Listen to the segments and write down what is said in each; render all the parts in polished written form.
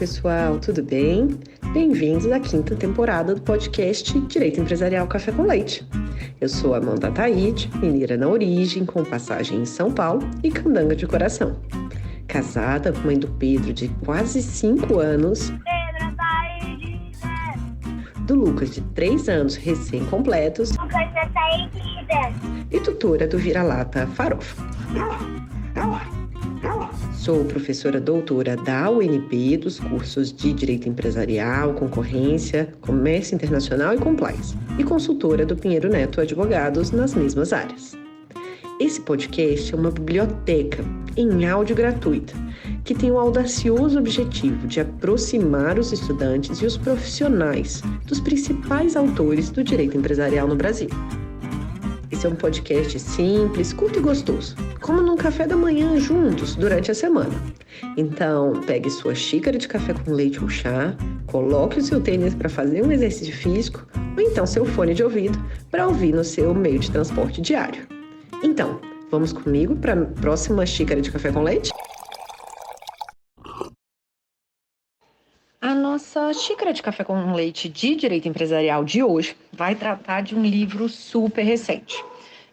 pessoal, tudo bem? Bem-vindos à quinta temporada do podcast Direito Empresarial Café com Leite. Eu sou Amanda Taide, mineira na origem, com passagem em São Paulo e candanga de coração. Casada, mãe do Pedro, de quase 5 anos, Pedro, Taide, do Lucas, de 3 anos recém-completos, Lucas, Taide, e tutora do vira-lata Farofa. Sou professora doutora da UNB dos cursos de Direito Empresarial, Concorrência, Comércio Internacional e Compliance, e consultora do Pinheiro Neto Advogados nas mesmas áreas. Esse podcast é uma biblioteca em áudio gratuita, que tem o audacioso objetivo de aproximar os estudantes e os profissionais dos principais autores do direito empresarial no Brasil. Esse é um podcast simples, curto e gostoso, como num café da manhã juntos durante a semana. Então, pegue sua xícara de café com leite ou chá, coloque o seu tênis para fazer um exercício físico ou então seu fone de ouvido para ouvir no seu meio de transporte diário. Então, vamos comigo para a próxima xícara de café com leite? A nossa xícara de café com leite de direito empresarial de hoje vai tratar de um livro super recente,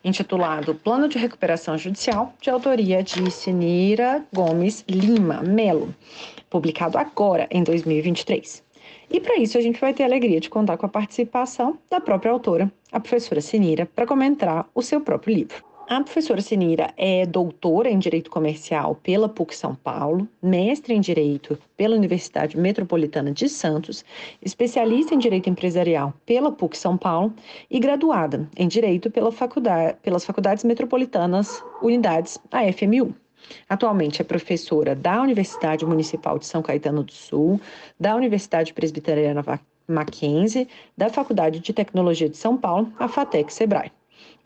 intitulado Plano de Recuperação Judicial, de autoria de Sinira Gomes Lima Melo, publicado agora em 2023. E para isso a gente vai ter a alegria de contar com a participação da própria autora, a professora Sinira, para comentar o seu próprio livro. A professora Sinira é doutora em Direito Comercial pela PUC São Paulo, mestre em Direito pela Universidade Metropolitana de Santos, especialista em Direito Empresarial pela PUC São Paulo e graduada em Direito pelas Faculdades Metropolitanas Unidades, a FMU. Atualmente é professora da Universidade Municipal de São Caetano do Sul, da Universidade Presbiteriana Mackenzie, da Faculdade de Tecnologia de São Paulo, a FATEC Sebrae.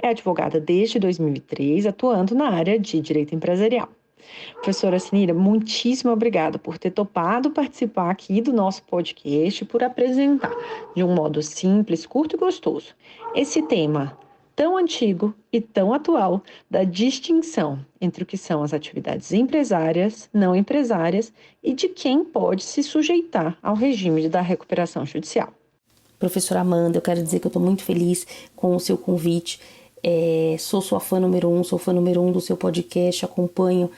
É advogada desde 2003, atuando na área de direito empresarial. Professora Sinira, muitíssimo obrigada por ter topado participar aqui do nosso podcast, por apresentar de um modo simples, curto e gostoso esse tema tão antigo e tão atual da distinção entre o que são as atividades empresárias, não empresárias e de quem pode se sujeitar ao regime da recuperação judicial. Professora Amanda, eu quero dizer que eu estou muito feliz com o seu convite. Sou sua fã número 1, sou fã número 1 do seu podcast, acompanho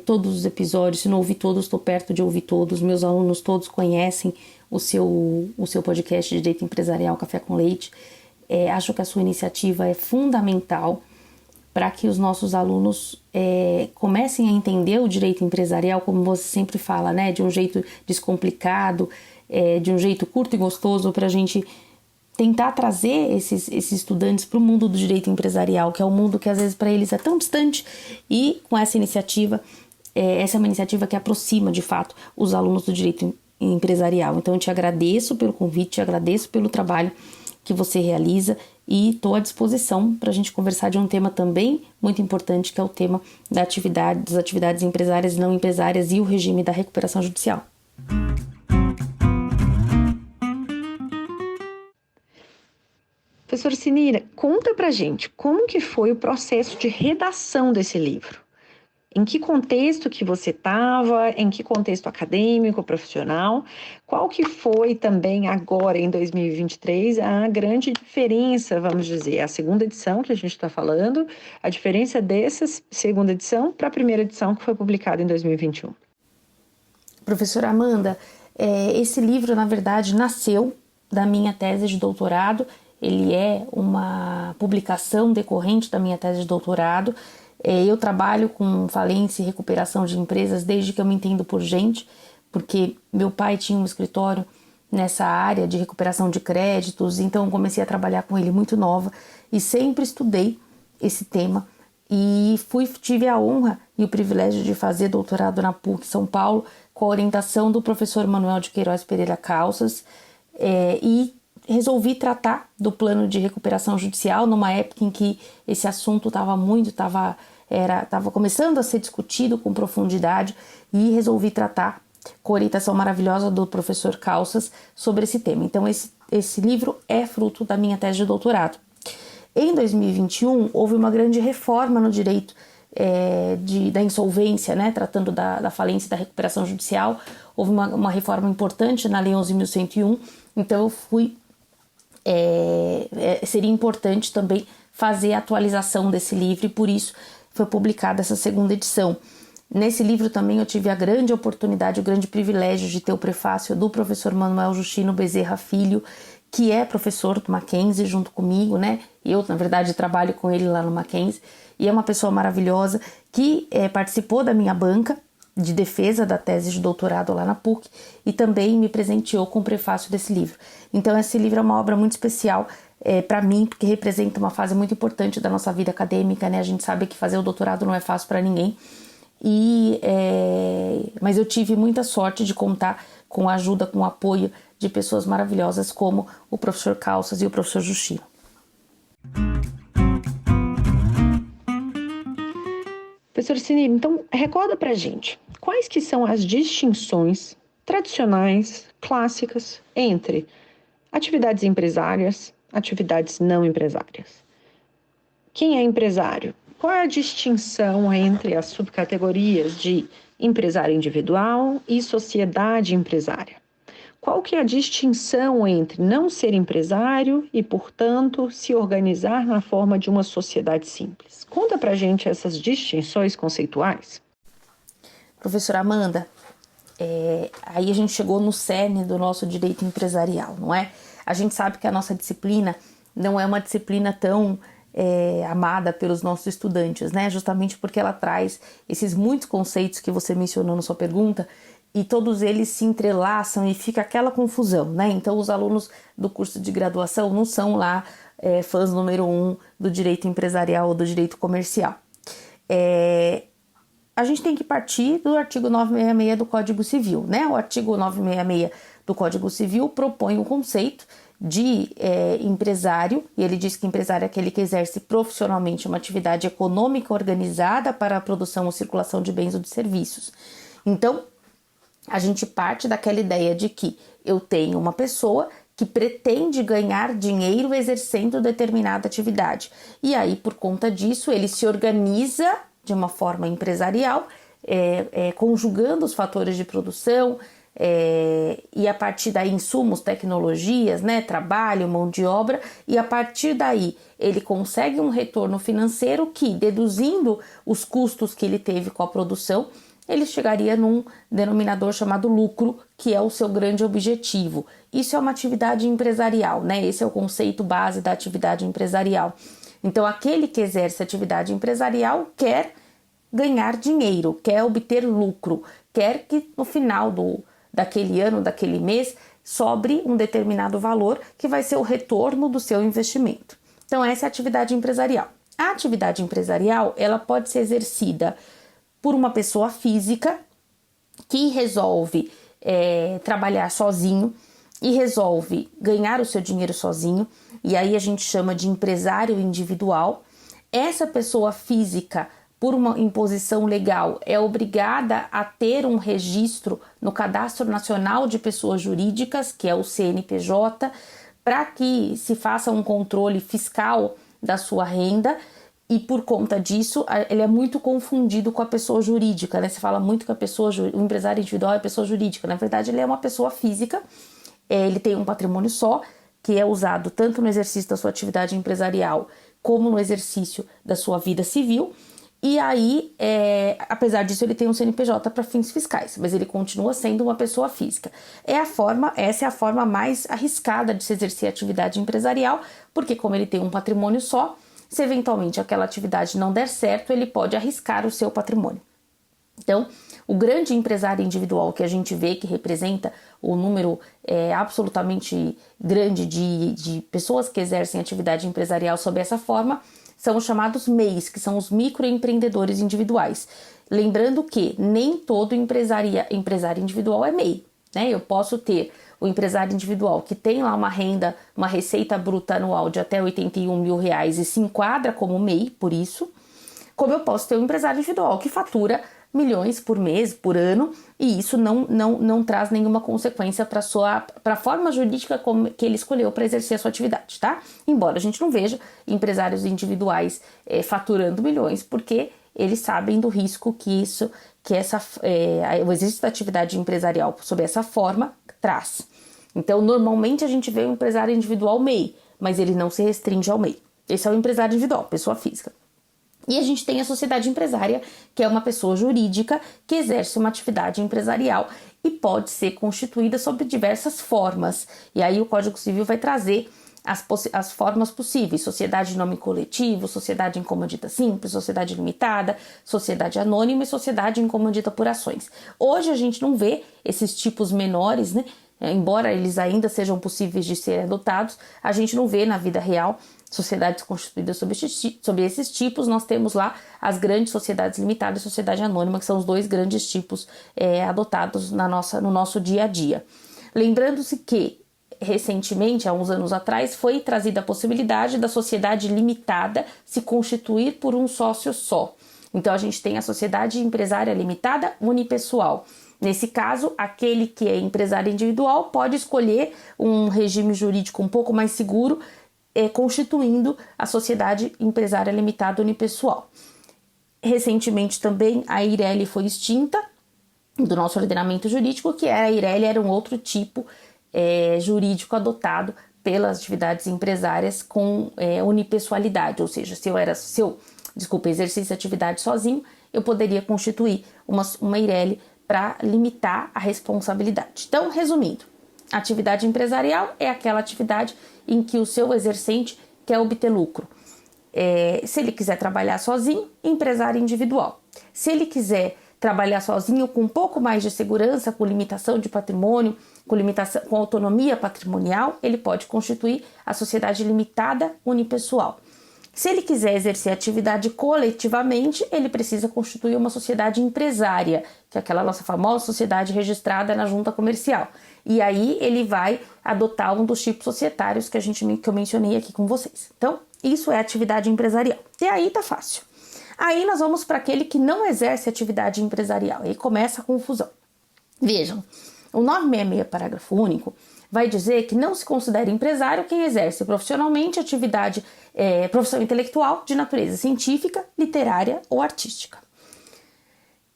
todos os episódios. Se não ouvi todos, estou perto de ouvir todos. Meus alunos todos conhecem o seu podcast de Direito Empresarial Café com Leite. Acho que a sua iniciativa é fundamental para que os nossos alunos comecem a entender o direito empresarial, como você sempre fala, né? De um jeito descomplicado, de um jeito curto e gostoso, para a gente tentar trazer esses estudantes para o mundo do direito empresarial, que é um mundo que às vezes para eles é tão distante, e com essa iniciativa, essa é uma iniciativa que aproxima de fato os alunos do direito empresarial. Então eu te agradeço pelo convite, te agradeço pelo trabalho que você realiza e estou à disposição para a gente conversar de um tema também muito importante, que é o tema das atividades empresárias e não empresárias e o regime da recuperação judicial. Professora Sinira, conta pra gente como que foi o processo de redação desse livro. Em que contexto que você estava, em que contexto acadêmico, profissional, qual que foi também agora em 2023 a grande diferença, vamos dizer, a segunda edição que a gente está falando, a diferença dessa segunda edição para a primeira edição que foi publicada em 2021. Professora Amanda, esse livro na verdade nasceu da minha tese de doutorado. Ele é uma publicação decorrente da minha tese de doutorado. Eu trabalho com falência e recuperação de empresas desde que eu me entendo por gente, porque meu pai tinha um escritório nessa área de recuperação de créditos, então eu comecei a trabalhar com ele muito nova e sempre estudei esse tema e tive a honra e o privilégio de fazer doutorado na PUC São Paulo com a orientação do professor Manuel de Queiroz Pereira Calças e resolvi tratar do plano de recuperação judicial numa época em que esse assunto estava começando a ser discutido com profundidade e resolvi tratar com a orientação maravilhosa do professor Calças sobre esse tema. Então esse livro é fruto da minha tese de doutorado. Em 2021 houve uma grande reforma no direito da insolvência, né, tratando da falência e da recuperação judicial. Houve uma reforma importante na Lei 11.101, então seria importante também fazer a atualização desse livro, e por isso foi publicada essa segunda edição. Nesse livro também eu tive a grande oportunidade, o grande privilégio de ter o prefácio do professor Manuel Justino Bezerra Filho, que é professor do Mackenzie junto comigo, né? Eu, na verdade, trabalho com ele lá no Mackenzie, e é uma pessoa maravilhosa que participou da minha banca de defesa da tese de doutorado lá na PUC e também me presenteou com o prefácio desse livro. Então esse livro é uma obra muito especial para mim, porque representa uma fase muito importante da nossa vida acadêmica, né? A gente sabe que fazer o doutorado não é fácil para ninguém, mas eu tive muita sorte de contar com a ajuda, com o apoio de pessoas maravilhosas como o professor Calças e o professor Justino. Professor Cinir, então recorda pra gente, quais que são as distinções tradicionais, clássicas, entre atividades empresárias, atividades não empresárias? Quem é empresário? Qual é a distinção entre as subcategorias de empresário individual e sociedade empresária? Qual que é a distinção entre não ser empresário e, portanto, se organizar na forma de uma sociedade simples? Conta pra gente essas distinções conceituais. Professora Amanda, aí a gente chegou no cerne do nosso direito empresarial, não é? A gente sabe que a nossa disciplina não é uma disciplina tão amada pelos nossos estudantes, né? Justamente porque ela traz esses muitos conceitos que você mencionou na sua pergunta, e todos eles se entrelaçam e fica aquela confusão, né? Então os alunos do curso de graduação não são lá fãs número 1 do direito empresarial ou do direito comercial. A gente tem que partir do artigo 966 do Código Civil, né? O artigo 966 do Código Civil propõe o conceito de empresário, e ele diz que empresário é aquele que exerce profissionalmente uma atividade econômica organizada para a produção ou circulação de bens ou de serviços. Então, a gente parte daquela ideia de que eu tenho uma pessoa que pretende ganhar dinheiro exercendo determinada atividade. E aí, por conta disso, ele se organiza de uma forma empresarial, conjugando os fatores de produção, e a partir daí insumos, tecnologias, né, trabalho, mão de obra, e a partir daí ele consegue um retorno financeiro que, deduzindo os custos que ele teve com a produção, ele chegaria num denominador chamado lucro, que é o seu grande objetivo. Isso é uma atividade empresarial, né? Esse é o conceito base da atividade empresarial. Então, aquele que exerce atividade empresarial quer ganhar dinheiro, quer obter lucro, quer que no final daquele ano, daquele mês, sobre um determinado valor que vai ser o retorno do seu investimento. Então, essa é a atividade empresarial. A atividade empresarial, ela pode ser exercida por uma pessoa física que resolve trabalhar sozinho e resolve ganhar o seu dinheiro sozinho, e aí a gente chama de empresário individual. Essa pessoa física, por uma imposição legal, é obrigada a ter um registro no Cadastro Nacional de Pessoas Jurídicas, que é o CNPJ, para que se faça um controle fiscal da sua renda. E por conta disso, ele é muito confundido com a pessoa jurídica, né? Se fala muito que o empresário individual é pessoa jurídica. Na verdade, ele é uma pessoa física, ele tem um patrimônio só, que é usado tanto no exercício da sua atividade empresarial, como no exercício da sua vida civil. E aí, apesar disso, ele tem um CNPJ para fins fiscais, mas ele continua sendo uma pessoa física. Essa é a forma mais arriscada de se exercer a atividade empresarial, porque como ele tem um patrimônio só, se eventualmente aquela atividade não der certo, ele pode arriscar o seu patrimônio. Então, o grande empresário individual que a gente vê, que representa o número absolutamente grande de pessoas que exercem atividade empresarial sob essa forma, são os chamados MEIs, que são os microempreendedores individuais. Lembrando que nem todo empresário individual é MEI, né? Eu posso ter o empresário individual que tem lá uma receita bruta anual de até R$81 mil e se enquadra como MEI, por isso, como eu posso ter um empresário individual que fatura milhões por mês, por ano, e isso não traz nenhuma consequência para a forma jurídica que ele escolheu para exercer a sua atividade, tá? Embora a gente não veja empresários individuais faturando milhões, porque eles sabem do risco que o exercício da atividade empresarial sob essa forma traz. Então, normalmente a gente vê o empresário individual MEI, mas ele não se restringe ao MEI. Esse é o empresário individual, pessoa física. E a gente tem a sociedade empresária, que é uma pessoa jurídica que exerce uma atividade empresarial e pode ser constituída sob diversas formas. E aí o Código Civil vai trazer as formas possíveis: sociedade de nome coletivo, sociedade em comandita simples, sociedade limitada, sociedade anônima e sociedade em comandita por ações. Hoje a gente não vê esses tipos menores, né? Embora eles ainda sejam possíveis de serem adotados, a gente não vê na vida real sociedades constituídas sob esses tipos. Nós temos lá as grandes sociedades limitadas e sociedade anônima, que são os dois grandes tipos adotados no nosso dia a dia. Lembrando-se que, recentemente, há uns anos atrás, foi trazida a possibilidade da sociedade limitada se constituir por um sócio só. Então, a gente tem a sociedade empresária limitada unipessoal. Nesse caso, aquele que é empresário individual pode escolher um regime jurídico um pouco mais seguro, constituindo a sociedade empresária limitada unipessoal. Recentemente também a Eireli foi extinta do nosso ordenamento jurídico, que a Eireli era um outro tipo jurídico adotado pelas atividades empresárias com unipessoalidade, ou seja, se eu exercesse atividade sozinho, eu poderia constituir uma Eireli para limitar a responsabilidade. Então, resumindo, a atividade empresarial é aquela atividade em que o seu exercente quer obter lucro. Se ele quiser trabalhar sozinho, empresário individual. Se ele quiser trabalhar sozinho com um pouco mais de segurança, com limitação de patrimônio, com autonomia patrimonial, ele pode constituir a sociedade limitada unipessoal. Se ele quiser exercer atividade coletivamente, ele precisa constituir uma sociedade empresária, que é aquela nossa famosa sociedade registrada na junta comercial. E aí ele vai adotar um dos tipos societários que eu mencionei aqui com vocês. Então, isso é atividade empresarial. E aí tá fácil. Aí nós vamos para aquele que não exerce atividade empresarial. Aí começa a confusão. Vejam, o 966, parágrafo único, vai dizer que não se considera empresário quem exerce profissionalmente atividade, profissão intelectual de natureza científica, literária ou artística.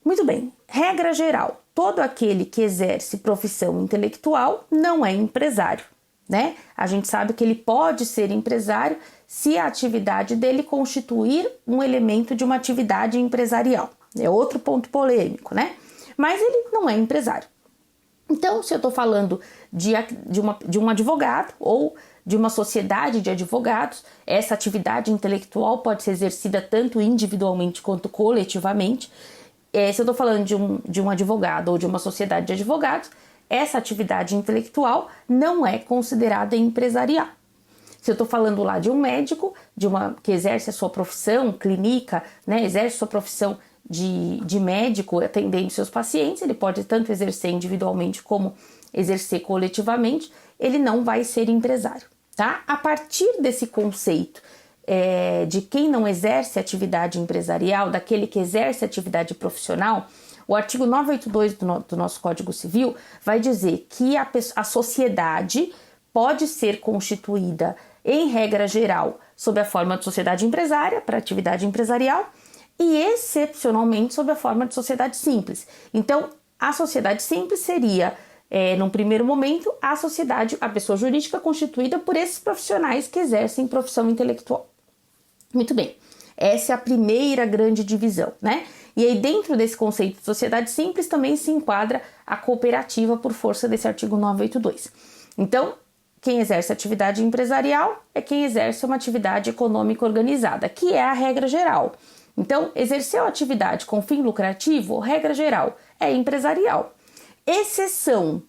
Muito bem, regra geral, todo aquele que exerce profissão intelectual não é empresário, né? A gente sabe que ele pode ser empresário se a atividade dele constituir um elemento de uma atividade empresarial. É outro ponto polêmico, né? Mas ele não é empresário. Então, se eu estou falando de um advogado ou de uma sociedade de advogados, essa atividade intelectual pode ser exercida tanto individualmente quanto coletivamente. Se eu estou falando de um advogado ou de uma sociedade de advogados, essa atividade intelectual não é considerada empresarial. Se eu estou falando lá de um médico, que exerce a sua profissão clínica, né, exerce a sua profissão de médico atendendo seus pacientes, ele pode tanto exercer individualmente como exercer coletivamente, ele não vai ser empresário, tá? A partir desse conceito de quem não exerce atividade empresarial, daquele que exerce atividade profissional, o artigo 982 do nosso Código Civil vai dizer que a sociedade pode ser constituída, em regra geral, sob a forma de sociedade empresária, para atividade empresarial, e excepcionalmente sob a forma de sociedade simples. Então, a sociedade simples seria, num primeiro momento, a pessoa jurídica constituída por esses profissionais que exercem profissão intelectual. Muito bem, essa é a primeira grande divisão, né? E aí, dentro desse conceito de sociedade simples, também se enquadra a cooperativa por força desse artigo 982. Então, quem exerce atividade empresarial é quem exerce uma atividade econômica organizada, que é a regra geral. Então, exercer a atividade com fim lucrativo, regra geral, é empresarial. Exceção,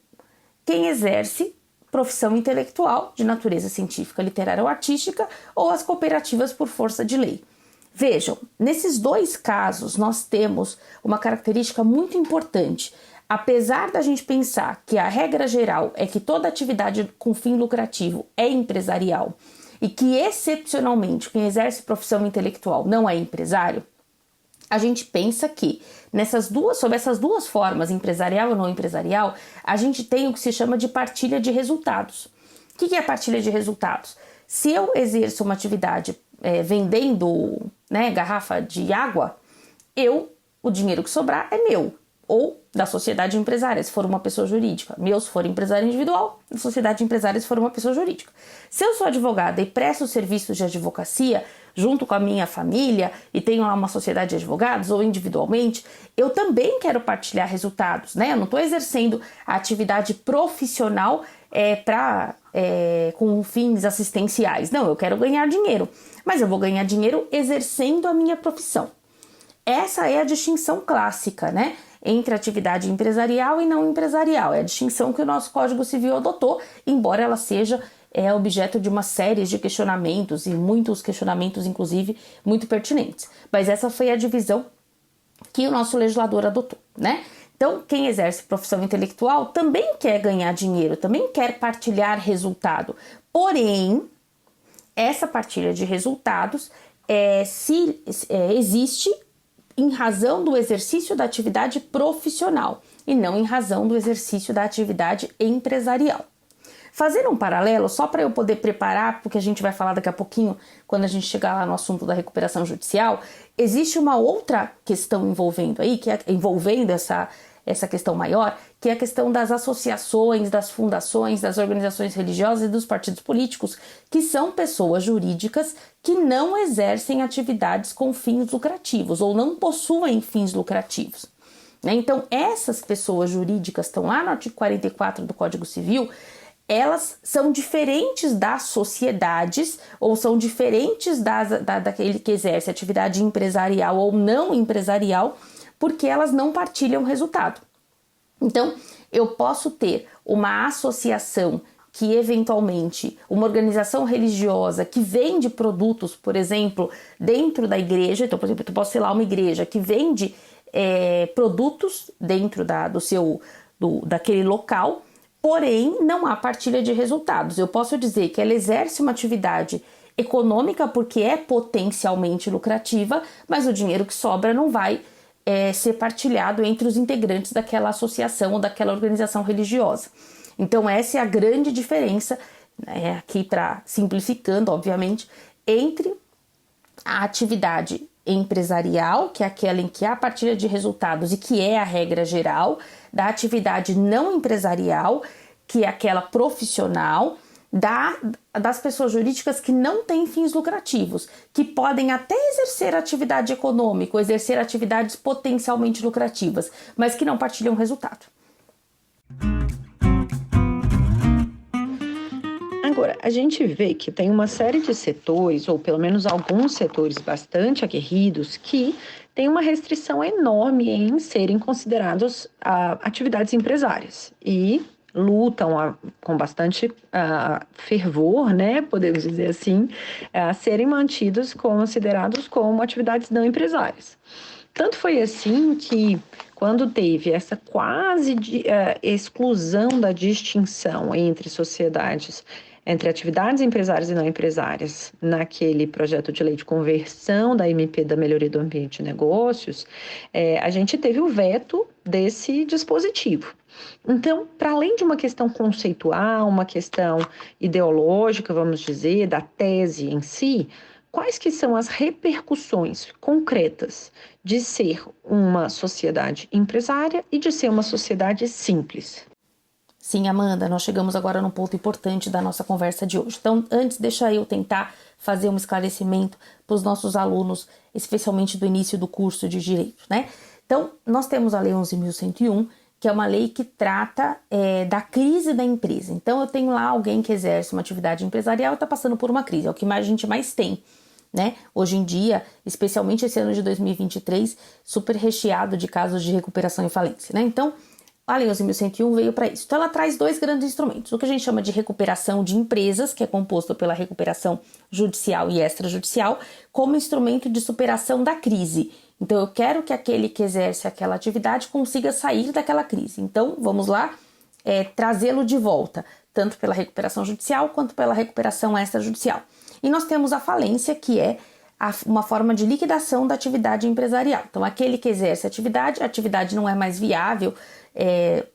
quem exerce profissão intelectual de natureza científica, literária ou artística, ou as cooperativas por força de lei. Vejam, nesses dois casos nós temos uma característica muito importante. Apesar da gente pensar que a regra geral é que toda atividade com fim lucrativo é empresarial, e que excepcionalmente quem exerce profissão intelectual não é empresário, a gente pensa que sob essas duas formas, empresarial ou não empresarial, a gente tem o que se chama de partilha de resultados. O que é a partilha de resultados? Se eu exerço uma atividade vendendo, né, garrafa de água, o dinheiro que sobrar é meu, ou da sociedade empresária, se for uma pessoa jurídica. Meu, se for empresário individual, da sociedade empresária, se for uma pessoa jurídica. Se eu sou advogada e presto serviços de advocacia junto com a minha família e tenho lá uma sociedade de advogados ou individualmente, eu também quero partilhar resultados, né? Eu não estou exercendo a atividade profissional com fins assistenciais. Não, eu quero ganhar dinheiro, mas eu vou ganhar dinheiro exercendo a minha profissão. Essa é a distinção clássica, né? Entre atividade empresarial e não empresarial. É a distinção que o nosso Código Civil adotou, embora ela seja objeto de uma série de questionamentos, e muitos questionamentos, inclusive, muito pertinentes. Mas essa foi a divisão que o nosso legislador adotou, né? Então, quem exerce profissão intelectual também quer ganhar dinheiro, também quer partilhar resultado. Porém, essa partilha de resultados existe em razão do exercício da atividade profissional e não em razão do exercício da atividade empresarial. Fazendo um paralelo, só para eu poder preparar, porque a gente vai falar daqui a pouquinho, quando a gente chegar lá no assunto da recuperação judicial, existe uma outra questão envolvendo essa questão maior, que é a questão das associações, das fundações, das organizações religiosas e dos partidos políticos, que são pessoas jurídicas que não exercem atividades com fins lucrativos ou não possuem fins lucrativos. Então, essas pessoas jurídicas estão lá no artigo 44 do Código Civil, elas são diferentes das sociedades ou são diferentes daquele que exerce atividade empresarial ou não empresarial, porque elas não partilham resultado. Então, eu posso ter uma associação que eventualmente, uma organização religiosa que vende produtos, por exemplo, dentro da igreja. Então, por exemplo, eu posso ser lá uma igreja que vende produtos dentro daquele local, porém não há partilha de resultados. Eu posso dizer que ela exerce uma atividade econômica porque é potencialmente lucrativa, mas o dinheiro que sobra não vai ser partilhado entre os integrantes daquela associação ou daquela organização religiosa. Então essa é a grande diferença, aqui simplificando, obviamente, entre a atividade empresarial, que é aquela em que há partilha de resultados e que é a regra geral, da atividade não empresarial, que é aquela profissional, das pessoas jurídicas que não têm fins lucrativos, que podem até exercer atividade econômica ou exercer atividades potencialmente lucrativas, mas que não partilham resultado. Agora, a gente vê que tem uma série de setores, ou pelo menos alguns setores bastante aguerridos, que têm uma restrição enorme em serem considerados atividades empresárias e lutam com bastante fervor, né, podemos dizer assim, a serem considerados como atividades não empresárias. Tanto foi assim que, quando teve essa quase exclusão da distinção entre atividades empresárias e não empresárias, naquele projeto de lei de conversão da MP da Melhoria do Ambiente de Negócios, a gente teve o veto desse dispositivo. Então, para além de uma questão conceitual, uma questão ideológica, vamos dizer, da tese em si, quais que são as repercussões concretas de ser uma sociedade empresária e de ser uma sociedade simples? Sim, Amanda, nós chegamos agora num ponto importante da nossa conversa de hoje. Então, antes, deixa eu tentar fazer um esclarecimento para os nossos alunos, especialmente do início do curso de Direito, né? Então, nós temos a Lei 11.101, que é uma lei que trata da crise da empresa. Então, eu tenho lá alguém que exerce uma atividade empresarial e está passando por uma crise, é o que a gente mais tem, né? Hoje em dia, especialmente esse ano de 2023, super recheado de casos de recuperação e falência, né? Então, a Lei 11.101 veio para isso. Então, ela traz dois grandes instrumentos. O que a gente chama de recuperação de empresas, que é composto pela recuperação judicial e extrajudicial, como instrumento de superação da crise. Então, eu quero que aquele que exerce aquela atividade consiga sair daquela crise. Então, vamos lá, trazê-lo de volta, tanto pela recuperação judicial quanto pela recuperação extrajudicial. E nós temos a falência, que é uma forma de liquidação da atividade empresarial. Então, aquele que exerce a atividade não é mais viável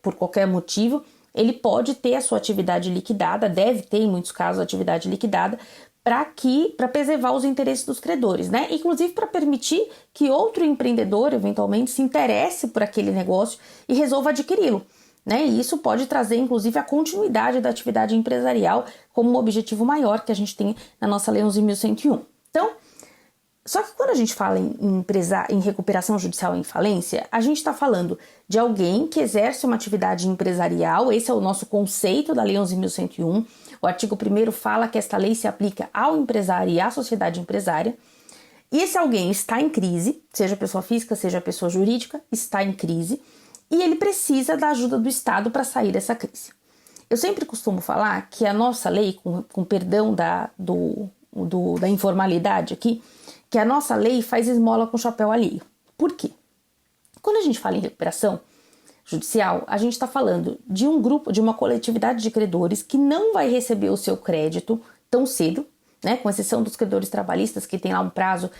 por qualquer motivo, ele pode ter a sua atividade liquidada, deve ter em muitos casos a atividade liquidada, para preservar os interesses dos credores, né? Inclusive para permitir que outro empreendedor, eventualmente, se interesse por aquele negócio e resolva adquiri-lo, né? E isso pode trazer, inclusive, a continuidade da atividade empresarial como um objetivo maior que a gente tem na nossa Lei 11.101. Então, só que quando a gente fala em recuperação judicial em falência, a gente está falando de alguém que exerce uma atividade empresarial, esse é o nosso conceito da Lei 11.101. O artigo 1º fala que esta lei se aplica ao empresário e à sociedade empresária. E esse alguém está em crise, seja pessoa física, seja pessoa jurídica, está em crise, e ele precisa da ajuda do Estado para sair dessa crise. Eu sempre costumo falar que a nossa lei, com perdão da informalidade aqui, que a nossa lei faz esmola com chapéu alheio. Por quê? Quando a gente fala em recuperação judicial, a gente está falando de um grupo, de uma coletividade de credores que não vai receber o seu crédito tão cedo, né? Com exceção dos credores trabalhistas, que tem lá um prazo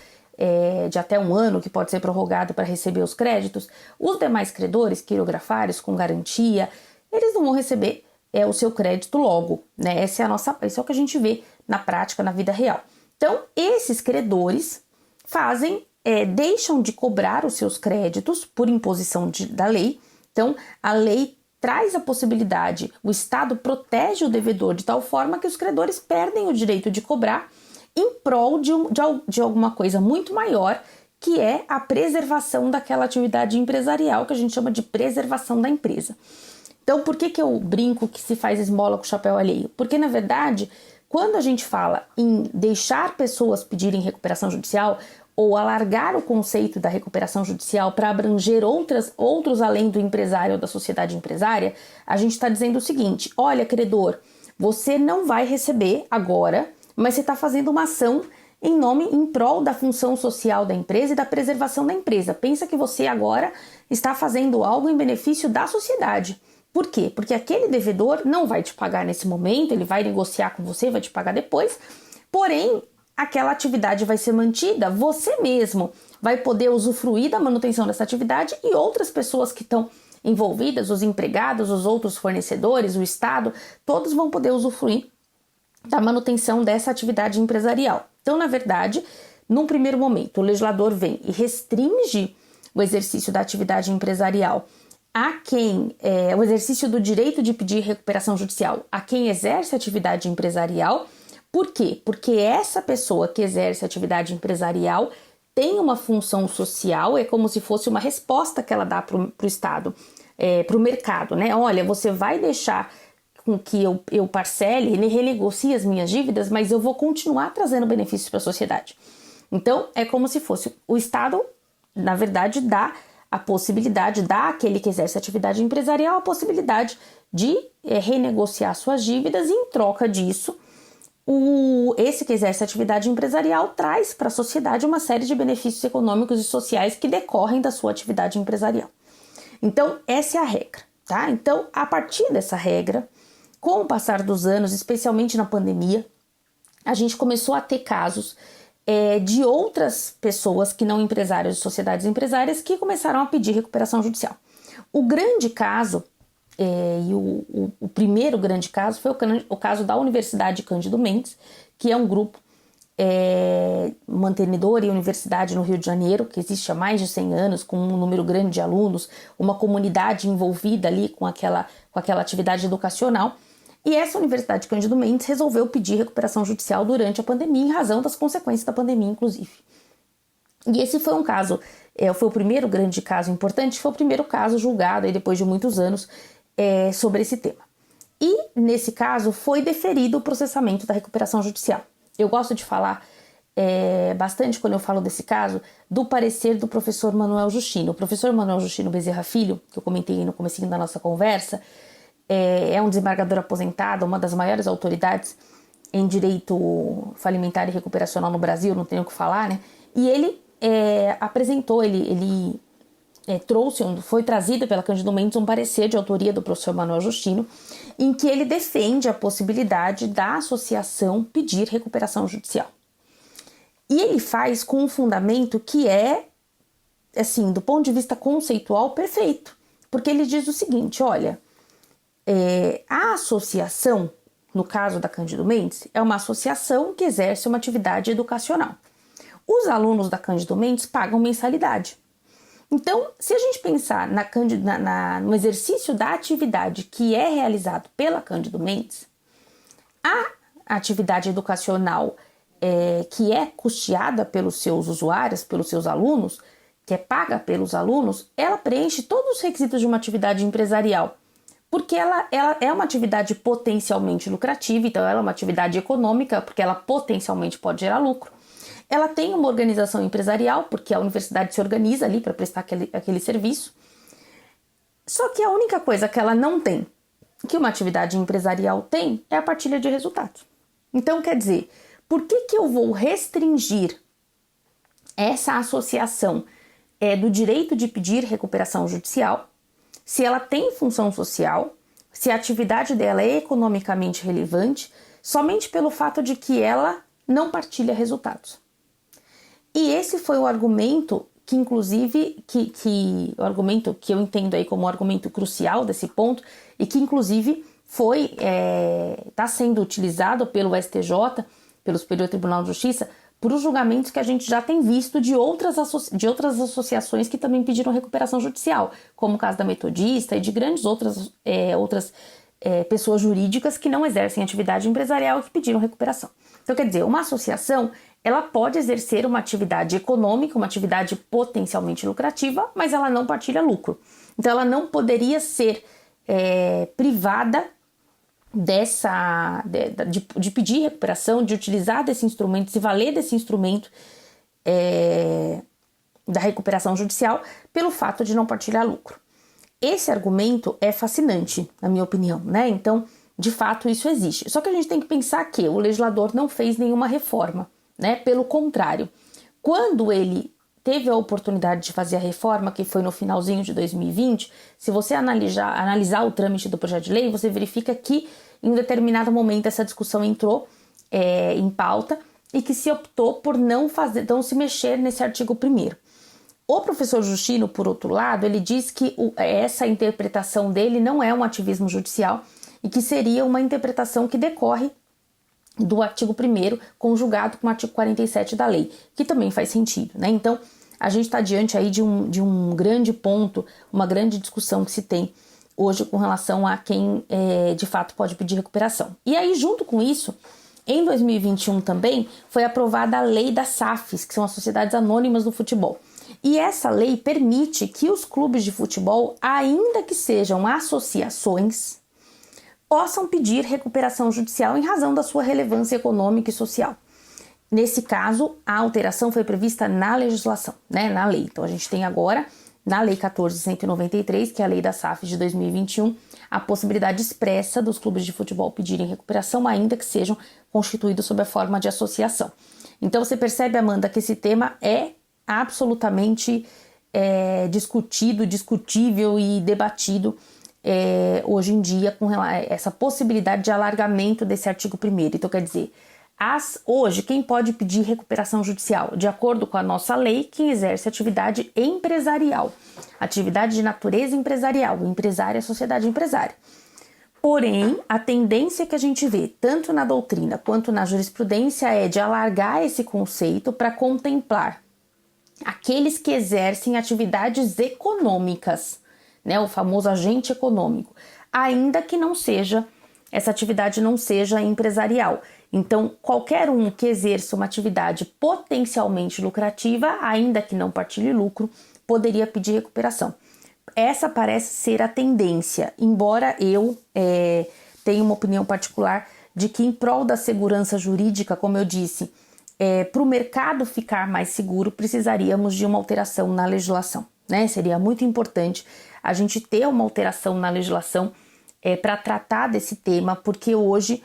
de até 1 ano, que pode ser prorrogado para receber os créditos. Os demais credores, quirografários, com garantia, eles não vão receber o seu crédito logo, né? Esse é o que a gente vê na prática, na vida real. Então, esses credores deixam de cobrar os seus créditos por imposição da lei. Então, a lei traz a possibilidade, o Estado protege o devedor de tal forma que os credores perdem o direito de cobrar em prol de alguma coisa muito maior, que é a preservação daquela atividade empresarial que a gente chama de preservação da empresa. Então, por que eu brinco que se faz esmola com o chapéu alheio? Porque, na verdade, quando a gente fala em deixar pessoas pedirem recuperação judicial ou alargar o conceito da recuperação judicial para abranger outros além do empresário ou da sociedade empresária, a gente está dizendo o seguinte: olha, credor, você não vai receber agora, mas você está fazendo uma ação em prol da função social da empresa e da preservação da empresa. Pensa que você agora está fazendo algo em benefício da sociedade. Por quê? Porque aquele devedor não vai te pagar nesse momento, ele vai negociar com você, vai te pagar depois, porém, aquela atividade vai ser mantida, você mesmo vai poder usufruir da manutenção dessa atividade e outras pessoas que estão envolvidas, os empregados, os outros fornecedores, o Estado, todos vão poder usufruir da manutenção dessa atividade empresarial. Então, na verdade, num primeiro momento, o legislador vem e restringe o exercício da atividade empresarial o exercício do direito de pedir recuperação judicial a quem exerce atividade empresarial. Por quê? Porque essa pessoa que exerce atividade empresarial tem uma função social, é como se fosse uma resposta que ela dá para o Estado, para o mercado, né? Olha, você vai deixar com que eu parcele e renegocie as minhas dívidas, mas eu vou continuar trazendo benefícios para a sociedade. Então, é como se fosse o Estado, na verdade, dá a possibilidade, dá àquele que exerce atividade empresarial a possibilidade de renegociar suas dívidas e, em troca disso, esse que exerce atividade empresarial traz para a sociedade uma série de benefícios econômicos e sociais que decorrem da sua atividade empresarial. Então, essa é a regra, tá? Então, a partir dessa regra, com o passar dos anos, especialmente na pandemia, a gente começou a ter casos de outras pessoas que não empresários de sociedades empresárias que começaram a pedir recuperação judicial. O grande caso, e o primeiro grande caso, foi o caso da Universidade Cândido Mendes, que é um grupo mantenedor e universidade no Rio de Janeiro, que existe há mais de 100 anos, com um número grande de alunos, uma comunidade envolvida ali com aquela atividade educacional. E essa Universidade Cândido Mendes resolveu pedir recuperação judicial durante a pandemia, em razão das consequências da pandemia, inclusive. E esse foi um caso, foi o primeiro grande caso importante, foi o primeiro caso julgado aí depois de muitos anos sobre esse tema. E, nesse caso, foi deferido o processamento da recuperação judicial. Eu gosto de falar bastante, quando eu falo desse caso, do parecer do professor Manuel Justino. O professor Manuel Justino Bezerra Filho, que eu comentei no comecinho da nossa conversa, é um desembargador aposentado, uma das maiores autoridades em direito falimentar e recuperacional no Brasil, não tenho o que falar, né? E ele apresentou, ele foi trazido pela Cândido Mendes um parecer de autoria do professor Manuel Justino, em que ele defende a possibilidade da associação pedir recuperação judicial. E ele faz com um fundamento que assim, do ponto de vista conceitual, perfeito. Porque ele diz o seguinte, olha, a associação, no caso da Cândido Mendes, é uma associação que exerce uma atividade educacional. Os alunos da Cândido Mendes pagam mensalidade. Então, se a gente pensar no exercício da atividade que é realizado pela Cândido Mendes, a atividade educacional que é custeada pelos seus usuários, pelos seus alunos, que é paga pelos alunos, ela preenche todos os requisitos de uma atividade empresarial, porque ela é uma atividade potencialmente lucrativa, então ela é uma atividade econômica, porque ela potencialmente pode gerar lucro. Ela tem uma organização empresarial, porque a universidade se organiza ali para prestar aquele serviço. Só que a única coisa que ela não tem, que uma atividade empresarial tem, é a partilha de resultados. Então, quer dizer, por que eu vou restringir essa associação do direito de pedir recuperação judicial, se ela tem função social, se a atividade dela é economicamente relevante, somente pelo fato de que ela não partilha resultados? E esse foi o argumento que, inclusive, o argumento que eu entendo aí como um argumento crucial desse ponto, e que, inclusive, está sendo utilizado pelo STJ, pelo Superior Tribunal de Justiça, por os julgamentos que a gente já tem visto de outras associações que também pediram recuperação judicial, como o caso da Metodista e de grandes outras pessoas jurídicas que não exercem atividade empresarial e que pediram recuperação. Então, quer dizer, uma associação, ela pode exercer uma atividade econômica, uma atividade potencialmente lucrativa, mas ela não partilha lucro. Então, ela não poderia ser privada de pedir recuperação, de utilizar desse instrumento, se valer desse instrumento da recuperação judicial, pelo fato de não partilhar lucro. Esse argumento é fascinante, na minha opinião, né? Então, de fato, isso existe. Só que a gente tem que pensar que o legislador não fez nenhuma reforma, né? Pelo contrário, quando ele teve a oportunidade de fazer a reforma, que foi no finalzinho de 2020, se você analisar o trâmite do projeto de lei, você verifica que em um determinado momento essa discussão entrou em pauta e que se optou por não se mexer nesse artigo 1º. O professor Justino, por outro lado, ele diz que essa interpretação dele não é um ativismo judicial e que seria uma interpretação que decorre do artigo 1º conjugado com o artigo 47 da lei, que também faz sentido, né? Então, a gente está diante aí de um grande ponto, uma grande discussão que se tem hoje com relação a quem de fato pode pedir recuperação. E aí, junto com isso, em 2021 também foi aprovada a lei das SAFs, que são as Sociedades Anônimas do Futebol. E essa lei permite que os clubes de futebol, ainda que sejam associações, possam pedir recuperação judicial em razão da sua relevância econômica e social. Nesse caso, a alteração foi prevista na legislação, né, na lei. Então, a gente tem agora, na Lei 14.193, que é a Lei da SAF de 2021, a possibilidade expressa dos clubes de futebol pedirem recuperação, ainda que sejam constituídos sob a forma de associação. Então, você percebe, Amanda, que esse tema é absolutamente discutível e debatido hoje em dia com essa possibilidade de alargamento desse artigo 1º. Então, quer dizer, hoje, quem pode pedir recuperação judicial? De acordo com a nossa lei, quem exerce atividade empresarial, atividade de natureza empresarial, o empresário é a sociedade empresária. Porém, a tendência que a gente vê, tanto na doutrina quanto na jurisprudência, é de alargar esse conceito para contemplar aqueles que exercem atividades econômicas, né, o famoso agente econômico, ainda que essa atividade não seja empresarial. Então, qualquer um que exerça uma atividade potencialmente lucrativa, ainda que não partilhe lucro, poderia pedir recuperação. Essa parece ser a tendência, embora eu tenha uma opinião particular de que, em prol da segurança jurídica, como eu disse, para o mercado ficar mais seguro, precisaríamos de uma alteração na legislação, né? Seria muito importante a gente ter uma alteração na legislação para tratar desse tema, porque hoje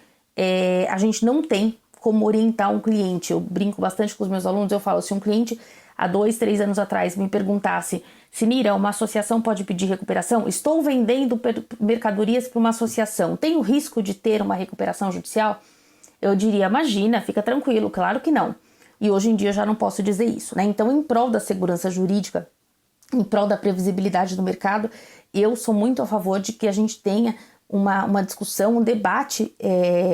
a gente não tem como orientar um cliente. Eu brinco bastante com os meus alunos, eu falo, se um cliente há 2, 3 anos atrás me perguntasse, Sinira, uma associação pode pedir recuperação? Estou vendendo mercadorias para uma associação, tenho risco de ter uma recuperação judicial? Eu diria, imagina, fica tranquilo, claro que não. E hoje em dia eu já não posso dizer isso, né? Então, em prol da segurança jurídica, em prol da previsibilidade do mercado, eu sou muito a favor de que a gente tenha uma discussão, um debate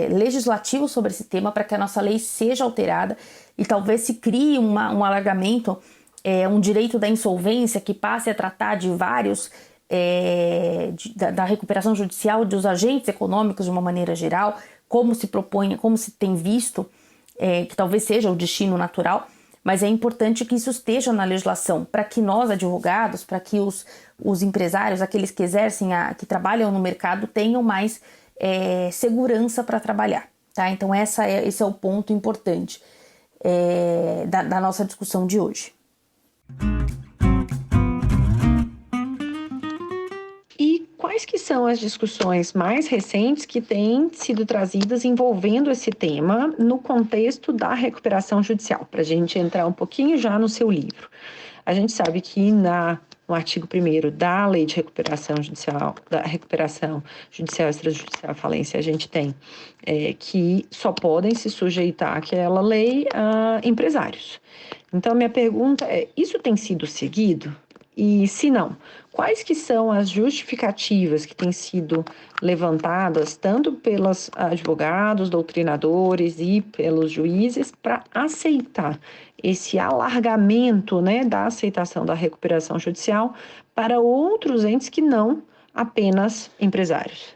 legislativo sobre esse tema para que a nossa lei seja alterada e talvez se crie um alargamento, um direito da insolvência que passe a tratar de vários, da recuperação judicial dos agentes econômicos de uma maneira geral, como se propõe, como se tem visto, que talvez seja o destino natural, mas é importante que isso esteja na legislação, para que nós, advogados, para que os empresários, aqueles que exercem, que trabalham no mercado, tenham mais segurança para trabalhar. Tá? Então esse é o ponto importante da nossa discussão de hoje. E quais que são as discussões mais recentes que têm sido trazidas envolvendo esse tema no contexto da recuperação judicial? Para a gente entrar um pouquinho já no seu livro. A gente sabe que no artigo 1º da Lei de Recuperação Judicial, da Recuperação Judicial e Extrajudicial à Falência, a gente tem que só podem se sujeitar àquela lei a empresários. Então, minha pergunta é, isso tem sido seguido? E se não, quais que são as justificativas que têm sido levantadas tanto pelos advogados, doutrinadores e pelos juízes para aceitar esse alargamento, né, da aceitação da recuperação judicial para outros entes que não apenas empresários?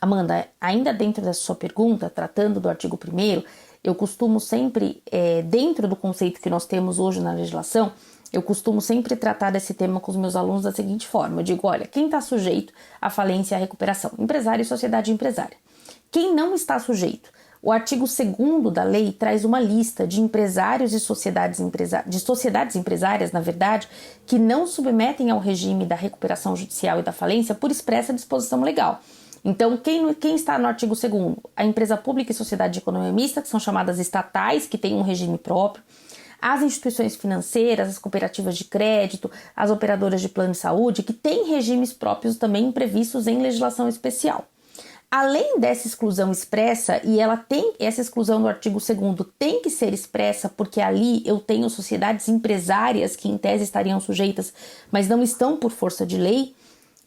Amanda, ainda dentro dessa sua pergunta, tratando do artigo 1º, eu costumo sempre, dentro do conceito que nós temos hoje na legislação, eu costumo sempre tratar desse tema com os meus alunos da seguinte forma. Eu digo, olha, quem está sujeito à falência e à recuperação? Empresário e sociedade empresária. Quem não está sujeito? O artigo 2º da lei traz uma lista de empresários e sociedades empresárias, na verdade, que não submetem ao regime da recuperação judicial e da falência por expressa disposição legal. Então, quem está no artigo 2º? A empresa pública e sociedade de economia mista, que são chamadas estatais, que têm um regime próprio. As instituições financeiras, as cooperativas de crédito, as operadoras de plano de saúde, que têm regimes próprios também previstos em legislação especial. Além dessa exclusão expressa, e essa exclusão do artigo 2º tem que ser expressa porque ali eu tenho sociedades empresárias que em tese estariam sujeitas, mas não estão por força de lei,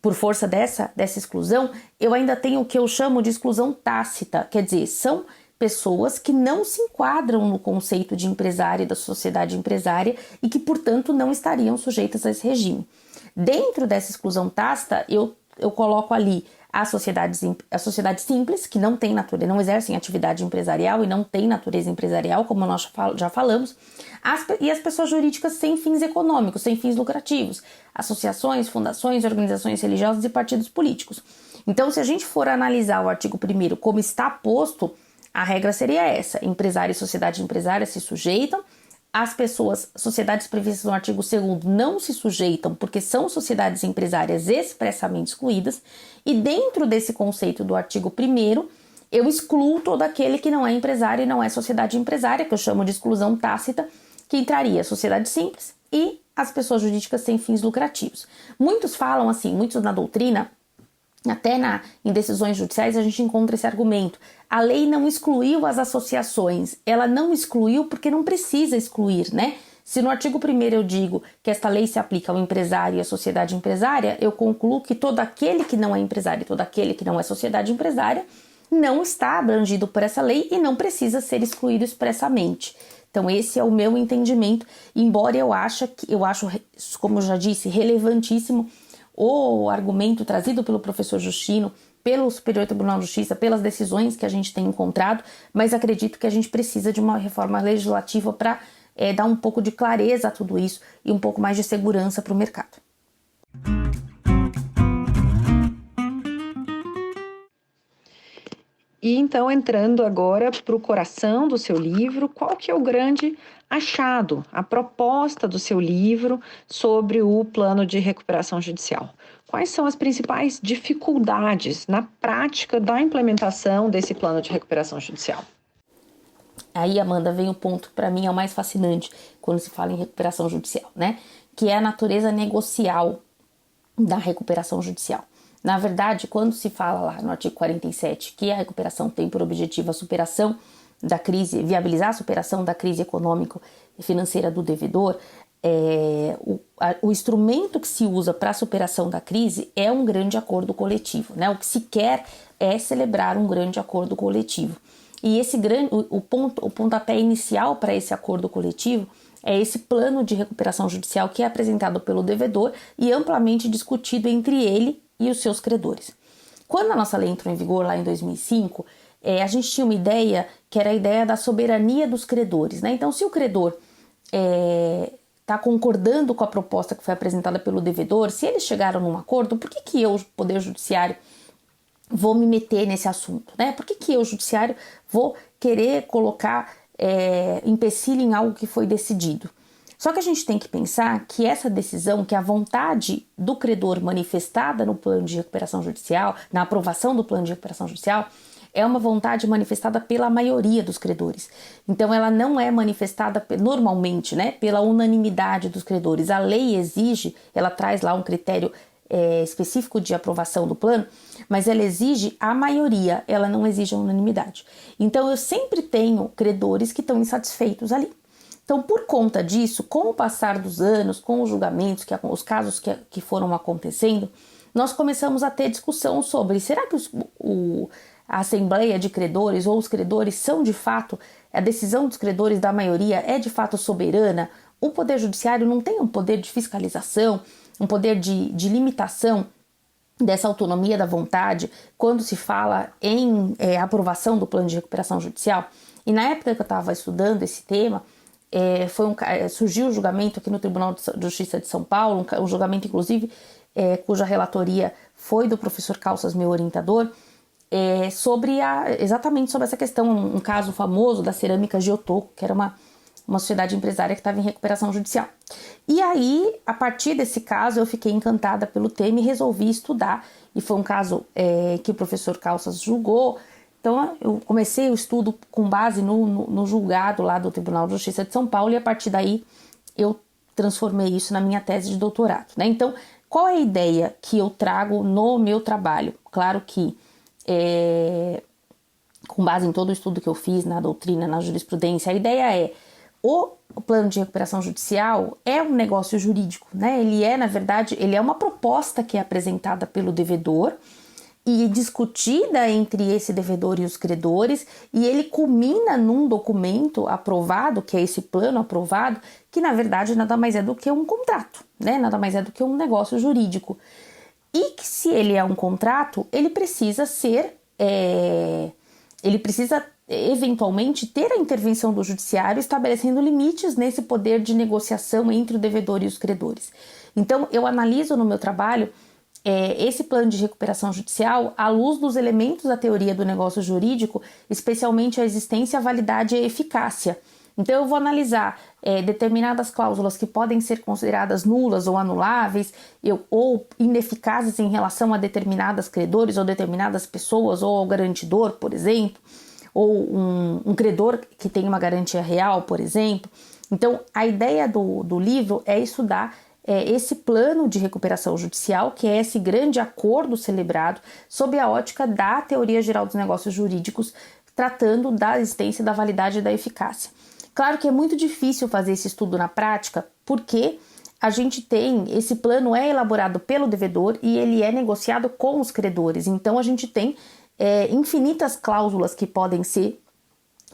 por força dessa exclusão, eu ainda tenho o que eu chamo de exclusão tácita, quer dizer, são pessoas que não se enquadram no conceito de empresário e da sociedade empresária e que, portanto, não estariam sujeitas a esse regime. Dentro dessa exclusão tácita, eu coloco ali as sociedades simples, que não exercem atividade empresarial e não têm natureza empresarial, como nós já falamos, e as pessoas jurídicas sem fins econômicos, sem fins lucrativos, associações, fundações, organizações religiosas e partidos políticos. Então, se a gente for analisar o artigo 1º como está posto, a regra seria essa: empresário e sociedade empresária se sujeitam, as sociedades previstas no artigo 2º não se sujeitam porque são sociedades empresárias expressamente excluídas, e dentro desse conceito do artigo 1º, eu excluo todo aquele que não é empresário e não é sociedade empresária, que eu chamo de exclusão tácita, que entraria a sociedade simples e as pessoas jurídicas sem fins lucrativos. Muitos falam assim, muitos na doutrina, até em decisões judiciais a gente encontra esse argumento. A lei não excluiu as associações, ela não excluiu porque não precisa excluir, né? Se no artigo 1º eu digo que esta lei se aplica ao empresário e à sociedade empresária, eu concluo que todo aquele que não é empresário e todo aquele que não é sociedade empresária não está abrangido por essa lei e não precisa ser excluído expressamente. Então esse é o meu entendimento, embora eu acho, como eu já disse, relevantíssimo o argumento trazido pelo professor Justino, pelo Superior Tribunal de Justiça, pelas decisões que a gente tem encontrado, mas acredito que a gente precisa de uma reforma legislativa para dar um pouco de clareza a tudo isso e um pouco mais de segurança para o mercado. E então, entrando agora para o coração do seu livro, qual que é o grande achado, a proposta do seu livro sobre o plano de recuperação judicial? Quais são as principais dificuldades na prática da implementação desse plano de recuperação judicial? Aí, Amanda, vem o ponto que para mim é o mais fascinante quando se fala em recuperação judicial, né? Que é a natureza negocial da recuperação judicial. Na verdade, quando se fala lá no artigo 47 que a recuperação tem por objetivo a superação da crise, viabilizar a superação da crise econômico e financeira do devedor, o instrumento que se usa para a superação da crise é um grande acordo coletivo, né? O que se quer é celebrar um grande acordo coletivo. E o pontapé inicial para esse acordo coletivo é esse plano de recuperação judicial que é apresentado pelo devedor e amplamente discutido entre ele e os seus credores. Quando a nossa lei entrou em vigor lá em 2005, a gente tinha uma ideia que era a ideia da soberania dos credores, né? Então, se o credor está concordando com a proposta que foi apresentada pelo devedor, se eles chegaram num acordo, por que eu, Poder Judiciário, vou me meter nesse assunto, né? Por que eu, Judiciário, vou querer colocar empecilho em algo que foi decidido? Só que a gente tem que pensar que essa decisão, que a vontade do credor manifestada no plano de recuperação judicial, na aprovação do plano de recuperação judicial, é uma vontade manifestada pela maioria dos credores. Então ela não é manifestada normalmente, né, pela unanimidade dos credores. A lei exige, ela traz lá um critério específico de aprovação do plano, mas ela exige a maioria, ela não exige a unanimidade. Então eu sempre tenho credores que estão insatisfeitos ali. Então, por conta disso, com o passar dos anos, com os julgamentos, os casos que foram acontecendo, nós começamos a ter discussão sobre será que a Assembleia de Credores ou os credores são de fato, a decisão dos credores da maioria é de fato soberana? O Poder Judiciário não tem um poder de fiscalização, um poder de limitação dessa autonomia da vontade quando se fala em aprovação do plano de recuperação judicial? E na época que eu estava estudando esse tema, surgiu o julgamento aqui no Tribunal de Justiça de São Paulo, um julgamento inclusive cuja relatoria foi do professor Calças, meu orientador, exatamente sobre essa questão, um caso famoso da cerâmica Giotto, que era uma sociedade empresária que estava em recuperação judicial. E aí, a partir desse caso, eu fiquei encantada pelo tema e resolvi estudar, e foi um caso que o professor Calças julgou. Então, eu comecei o estudo com base no julgado lá do Tribunal de Justiça de São Paulo e a partir daí eu transformei isso na minha tese de doutorado, né? Então, qual é a ideia que eu trago no meu trabalho? Claro que, com base em todo o estudo que eu fiz na doutrina, na jurisprudência, a ideia é o plano de recuperação judicial é um negócio jurídico, né? Na verdade, ele é uma proposta que é apresentada pelo devedor e discutida entre esse devedor e os credores, e ele culmina num documento aprovado, que é esse plano aprovado, que na verdade nada mais é do que um contrato, né? Nada mais é do que um negócio jurídico. E que se ele é um contrato, ele precisa eventualmente ter a intervenção do judiciário estabelecendo limites nesse poder de negociação entre o devedor e os credores. Então eu analiso no meu trabalho esse plano de recuperação judicial à luz dos elementos da teoria do negócio jurídico, especialmente a existência, a validade e a eficácia. Então eu vou analisar determinadas cláusulas que podem ser consideradas nulas ou anuláveis ou ineficazes em relação a determinados credores ou determinadas pessoas ou ao garantidor, por exemplo, ou um credor que tem uma garantia real, por exemplo. Então a ideia do livro é estudar esse plano de recuperação judicial, que é esse grande acordo celebrado sob a ótica da teoria geral dos negócios jurídicos, tratando da existência, da validade e da eficácia. Claro que é muito difícil fazer esse estudo na prática, porque a gente esse plano é elaborado pelo devedor e ele é negociado com os credores. Então a gente tem infinitas cláusulas que podem ser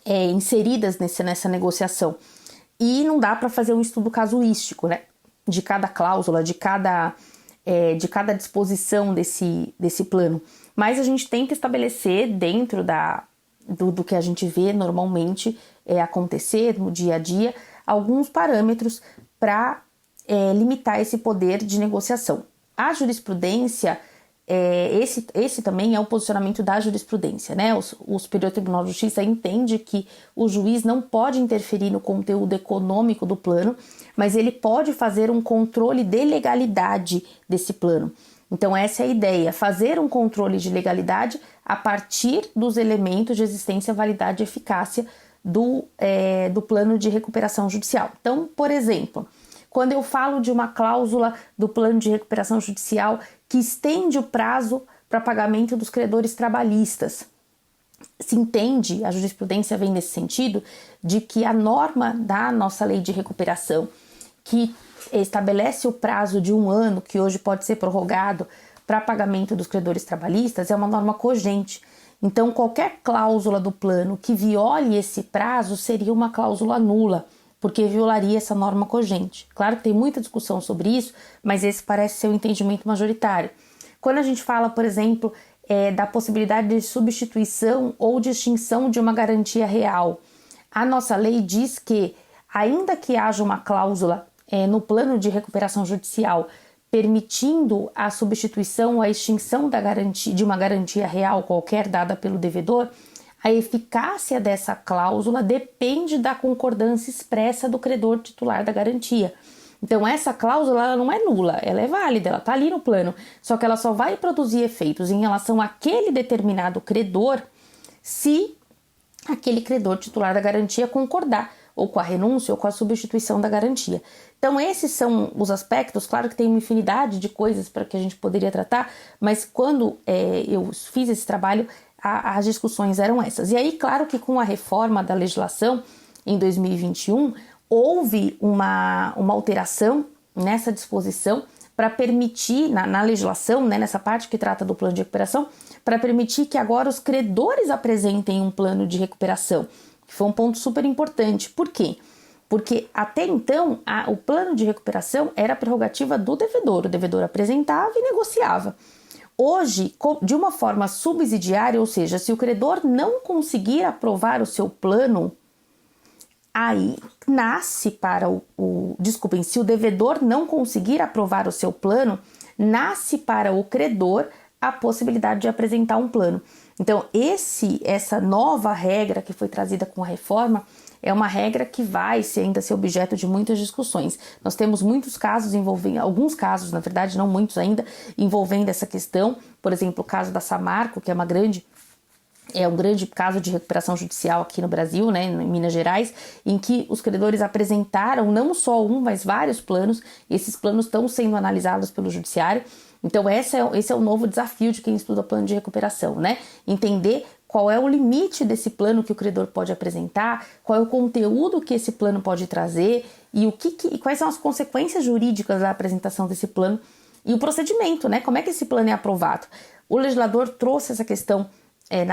inseridas nessa negociação. E não dá para fazer um estudo casuístico, né? De cada cláusula, de cada disposição desse plano. Mas a gente tenta estabelecer dentro do que a gente vê normalmente acontecer no dia a dia, alguns parâmetros para limitar esse poder de negociação. A jurisprudência, esse também é o posicionamento da jurisprudência, né? O Superior Tribunal de Justiça entende que o juiz não pode interferir no conteúdo econômico do plano, mas ele pode fazer um controle de legalidade desse plano. Então essa é a ideia, fazer um controle de legalidade a partir dos elementos de existência, validade e eficácia do plano de recuperação judicial. Então, por exemplo, quando eu falo de uma cláusula do plano de recuperação judicial que estende o prazo para pagamento dos credores trabalhistas, se entende, a jurisprudência vem nesse sentido, de que a norma da nossa lei de recuperação, que estabelece o prazo de 1 ano, que hoje pode ser prorrogado para pagamento dos credores trabalhistas, é uma norma cogente. Então, qualquer cláusula do plano que viole esse prazo seria uma cláusula nula, porque violaria essa norma cogente. Claro que tem muita discussão sobre isso, mas esse parece ser o entendimento majoritário. Quando a gente fala, por exemplo, da possibilidade de substituição ou de extinção de uma garantia real, a nossa lei diz que, ainda que haja uma cláusula no plano de recuperação judicial permitindo a substituição ou a extinção da garantia, de uma garantia real qualquer dada pelo devedor, a eficácia dessa cláusula depende da concordância expressa do credor titular da garantia. Então essa cláusula ela não é nula, ela é válida, ela está ali no plano, só que ela só vai produzir efeitos em relação àquele determinado credor se aquele credor titular da garantia concordar ou com a renúncia ou com a substituição da garantia. Então esses são os aspectos, claro que tem uma infinidade de coisas para que a gente poderia tratar, mas quando eu fiz esse trabalho, as discussões eram essas. E aí, claro que com a reforma da legislação em 2021, houve uma alteração nessa disposição para permitir, na legislação, nessa parte que trata do plano de recuperação, para permitir que agora os credores apresentem um plano de recuperação, que foi um ponto super importante. Por quê? Porque até então o plano de recuperação era prerrogativa do devedor, o devedor apresentava e negociava. Hoje, de uma forma subsidiária, ou seja, se o credor não conseguir aprovar o seu plano, aí nasce para se o devedor não conseguir aprovar o seu plano, nasce para o credor a possibilidade de apresentar um plano. Então, essa nova regra que foi trazida com a reforma é uma regra que vai ainda ser objeto de muitas discussões. Nós temos muitos casos alguns casos, na verdade, não muitos ainda, envolvendo essa questão. Por exemplo, o caso da Samarco, que é um grande caso de recuperação judicial aqui no Brasil, né, em Minas Gerais, em que os credores apresentaram não só mas vários planos, e esses planos estão sendo analisados pelo judiciário. Então esse é o novo desafio de quem estuda plano de recuperação, né? Entender qual é o limite desse plano que o credor pode apresentar, qual é o conteúdo que esse plano pode trazer e quais são as consequências jurídicas da apresentação desse plano e o procedimento, né? Como é que esse plano é aprovado? O legislador trouxe essa questão,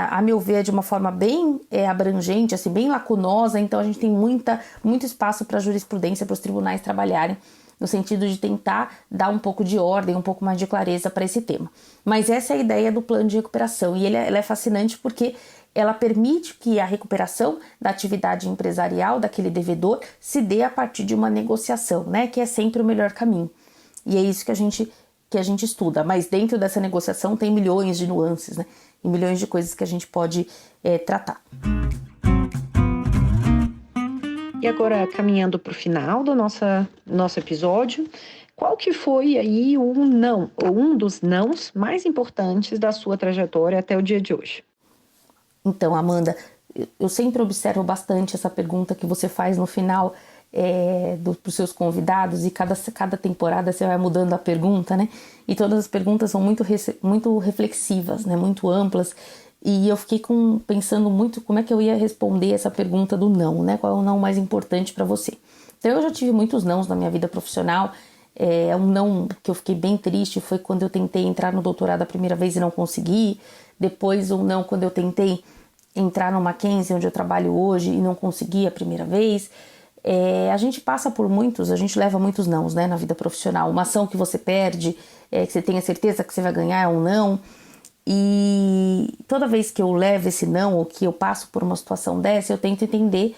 a meu ver, de uma forma bem abrangente, assim, bem lacunosa, então a gente tem muito espaço para a jurisprudência, para os tribunais trabalharem, no sentido de tentar dar um pouco de ordem, um pouco mais de clareza para esse tema. Mas essa é a ideia do plano de recuperação e ela é fascinante porque ela permite que a recuperação da atividade empresarial daquele devedor se dê a partir de uma negociação, né, que é sempre o melhor caminho. E é isso que a gente estuda, mas dentro dessa negociação tem milhões de nuances, né, e milhões de coisas que a gente pode tratar. E agora, caminhando para o final do nosso episódio, qual que foi aí um dos nãos mais importantes da sua trajetória até o dia de hoje? Então, Amanda, eu sempre observo bastante essa pergunta que você faz no final para os seus convidados, e cada temporada você vai mudando a pergunta, né? E todas as perguntas são muito reflexivas, né? Muito amplas. E eu fiquei pensando muito como é que eu ia responder essa pergunta do não, né? Qual é o não mais importante para você? Então eu já tive muitos nãos na minha vida profissional. Um não que eu fiquei bem triste foi quando eu tentei entrar no doutorado a primeira vez e não consegui. Depois um não quando eu tentei entrar no Mackenzie, onde eu trabalho hoje, e não consegui a primeira vez. A gente passa por a gente leva muitos nãos, né, na vida profissional. Uma ação que você perde, que você tenha certeza que você vai ganhar, é um não. E toda vez que eu levo esse não, ou que eu passo por uma situação dessa, eu tento entender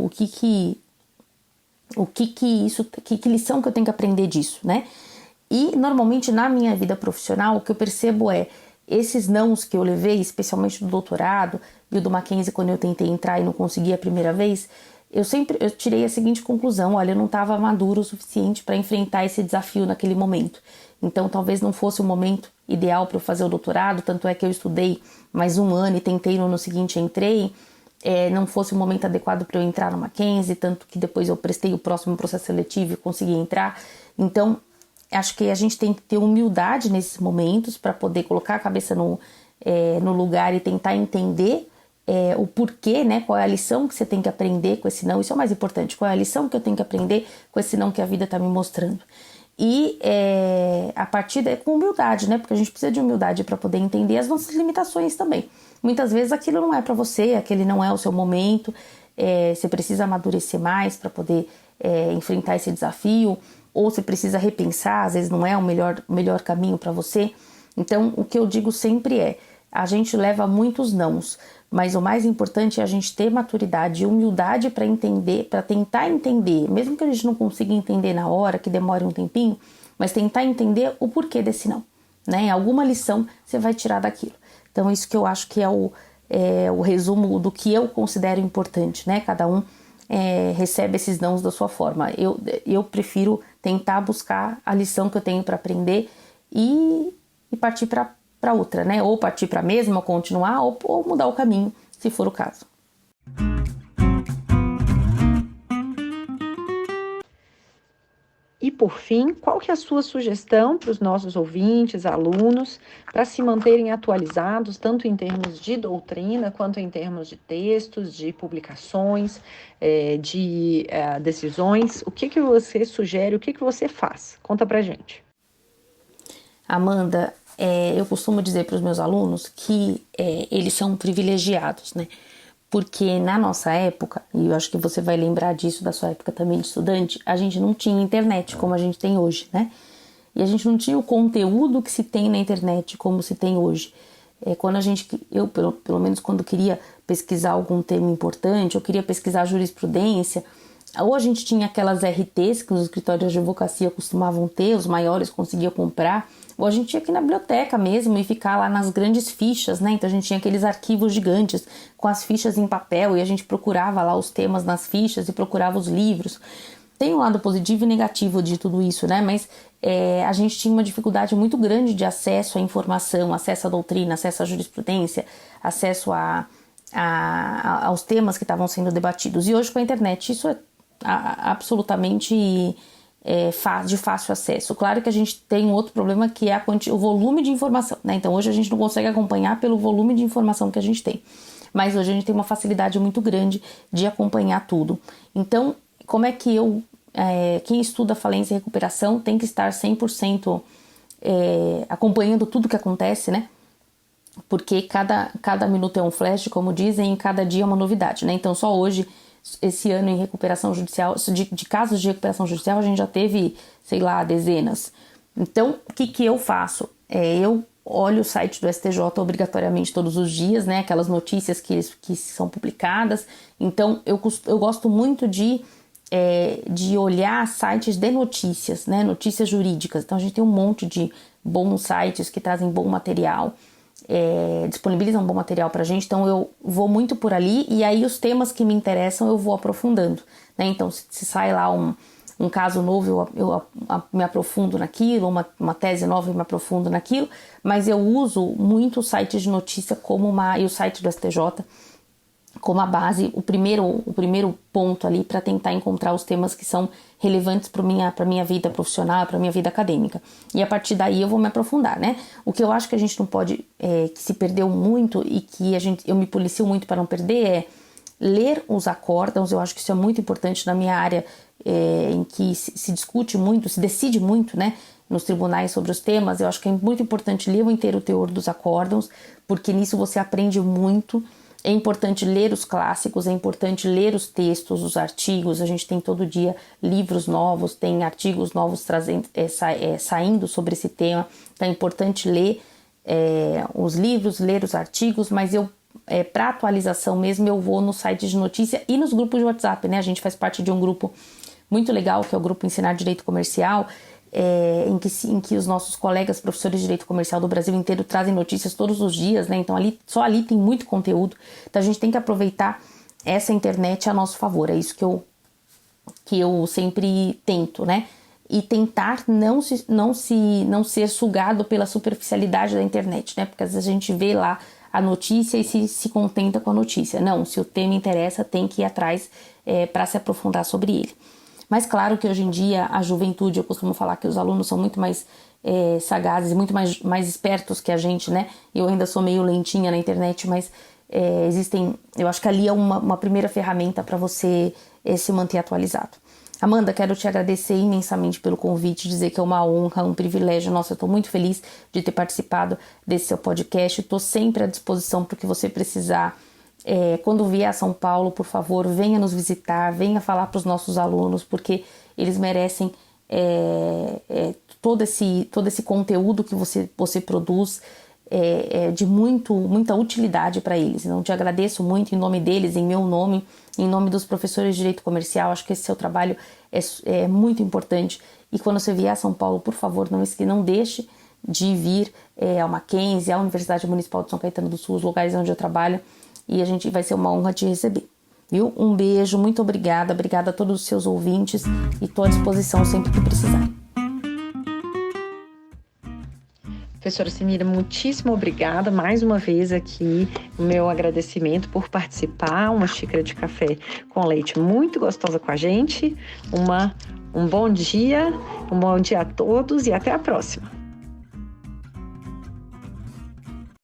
que lição que eu tenho que aprender disso, né? E normalmente na minha vida profissional o que eu percebo esses nãos que eu levei, especialmente do doutorado e o do Mackenzie quando eu tentei entrar e não consegui a primeira vez, eu tirei a seguinte conclusão: olha, eu não estava maduro o suficiente para enfrentar esse desafio naquele momento. Então talvez não fosse o momento ideal para eu fazer o doutorado, tanto é que eu estudei mais 1 ano e tentei no ano seguinte entrei. Não fosse o momento adequado para eu entrar no Mackenzie, tanto que depois eu prestei o próximo processo seletivo e consegui entrar. Então acho que a gente tem que ter humildade nesses momentos para poder colocar a cabeça no lugar e tentar entender o porquê, né? Qual é a lição que você tem que aprender com esse não. Isso é o mais importante. Qual é a lição que eu tenho que aprender com esse não que a vida está me mostrando. E a partir daí, com humildade, né? Porque a gente precisa de humildade para poder entender as nossas limitações também. Muitas vezes aquilo não é para você, aquele não é o seu momento, você precisa amadurecer mais para poder enfrentar esse desafio, ou você precisa repensar, às vezes não é o melhor caminho para você. Então, o que eu digo sempre a gente leva muitos nãos, mas o mais importante é a gente ter maturidade e humildade para entender, para tentar entender, mesmo que a gente não consiga entender na hora, que demore um tempinho, mas tentar entender o porquê desse não, né? Alguma lição você vai tirar daquilo. Então, isso que eu acho que é o resumo do que eu considero importante, né? Cada um recebe esses nãos da sua forma. Eu prefiro tentar buscar a lição que eu tenho para aprender e partir para outra, né? Ou partir para a mesma, continuar, ou mudar o caminho, se for o caso. E por fim, qual que é a sua sugestão para os nossos ouvintes, alunos, para se manterem atualizados, tanto em termos de doutrina, quanto em termos de textos, de publicações, de decisões? O que você sugere, o que você faz? Conta pra gente. Amanda, eu costumo dizer para os meus alunos que eles são privilegiados, né? Porque na nossa época, e eu acho que você vai lembrar disso da sua época também de estudante, a gente não tinha internet como a gente tem hoje, né? E a gente não tinha o conteúdo que se tem na internet como se tem hoje. Quando eu pelo menos quando queria pesquisar algum tema importante, eu queria pesquisar jurisprudência, ou a gente tinha aquelas RTs que os escritórios de advocacia costumavam ter, os maiores conseguiam comprar, ou a gente tinha que ir na biblioteca mesmo e ficar lá nas grandes fichas, né? Então a gente tinha aqueles arquivos gigantes com as fichas em papel e a gente procurava lá os temas nas fichas e procurava os livros. Tem um lado positivo e negativo de tudo isso, né? Mas a gente tinha uma dificuldade muito grande de acesso à informação, acesso à doutrina, acesso à jurisprudência, acesso aos temas que estavam sendo debatidos. E hoje com a internet isso é absolutamente de fácil acesso. Claro que a gente tem um outro problema que é o volume de informação, né? Então hoje a gente não consegue acompanhar pelo volume de informação que a gente tem. Mas hoje a gente tem uma facilidade muito grande de acompanhar tudo. Então, como é que quem estuda falência e recuperação tem que estar 100% acompanhando tudo que acontece, né? Porque cada minuto é um flash, como dizem, e cada dia é uma novidade, né? Então só hoje, esse ano em recuperação judicial, de casos de recuperação judicial, a gente já teve, sei lá, dezenas. Então, o que eu faço? Eu olho o site do STJ obrigatoriamente todos os dias, né? Aquelas notícias que são publicadas. Então, eu gosto muito de olhar sites de notícias, né? Notícias jurídicas. Então, a gente tem um monte de bons sites que trazem bom material. Disponibilizam um bom material pra gente, então eu vou muito por ali e aí os temas que me interessam eu vou aprofundando, né? Então se sai lá um caso novo eu me aprofundo naquilo, uma tese nova eu me aprofundo naquilo, mas eu uso muito o site de notícia e o site do STJ como a base, o primeiro ponto ali para tentar encontrar os temas que são relevantes para minha vida profissional, para minha vida acadêmica. E a partir daí eu vou me aprofundar, né? O que eu acho que a gente não pode, que se perdeu muito e que eu me policio muito para não perder é ler os acórdãos. Eu acho que isso é muito importante na minha área, em que se discute muito, se decide muito, né? Nos tribunais sobre os temas. Eu acho que é muito importante ler o inteiro teor dos acórdãos, porque nisso você aprende muito. É importante ler os clássicos, é importante ler os textos, os artigos. A gente tem todo dia livros novos, tem artigos novos saindo sobre esse tema. Então é importante ler os livros, ler os artigos, mas para atualização mesmo, eu vou no site de notícia e nos grupos de WhatsApp, né? A gente faz parte de um grupo muito legal, que é o grupo Ensinar Direito Comercial, em que os nossos colegas professores de Direito Comercial do Brasil inteiro trazem notícias todos os dias, né? Então só ali tem muito conteúdo. Então a gente tem que aproveitar essa internet a nosso favor. É isso que eu sempre tento, né? E tentar não ser sugado pela superficialidade da internet, né? Porque às vezes a gente vê lá a notícia e se contenta com a notícia. Não, se o tema interessa, tem que ir atrás para se aprofundar sobre ele. Mas claro que hoje em dia a juventude, eu costumo falar que os alunos são muito mais sagazes e muito mais espertos que a gente, né? Eu ainda sou meio lentinha na internet, mas Eu acho que ali é uma primeira ferramenta para você se manter atualizado. Amanda, quero te agradecer imensamente pelo convite, dizer que é uma honra, um privilégio. Nossa, eu estou muito feliz de ter participado desse seu podcast. Estou sempre à disposição para o que você precisar. Quando vier a São Paulo, por favor, venha nos visitar, venha falar para os nossos alunos, porque eles merecem todo esse conteúdo que você produz. De muita utilidade para eles. Então, te agradeço muito em nome deles, em meu nome, em nome dos professores de Direito Comercial. Acho que esse seu trabalho é muito importante. E quando você vier a São Paulo, por favor, não deixe de vir ao Mackenzie, à Universidade Municipal de São Caetano do Sul, os lugares onde eu trabalho, e a gente vai ser uma honra te receber. Viu? Um beijo, muito obrigada a todos os seus ouvintes e estou à disposição sempre que precisar. Professora Semira, muitíssimo obrigada mais uma vez aqui, o meu agradecimento por participar, uma xícara de café com leite muito gostosa com a gente, um bom dia a todos e até a próxima.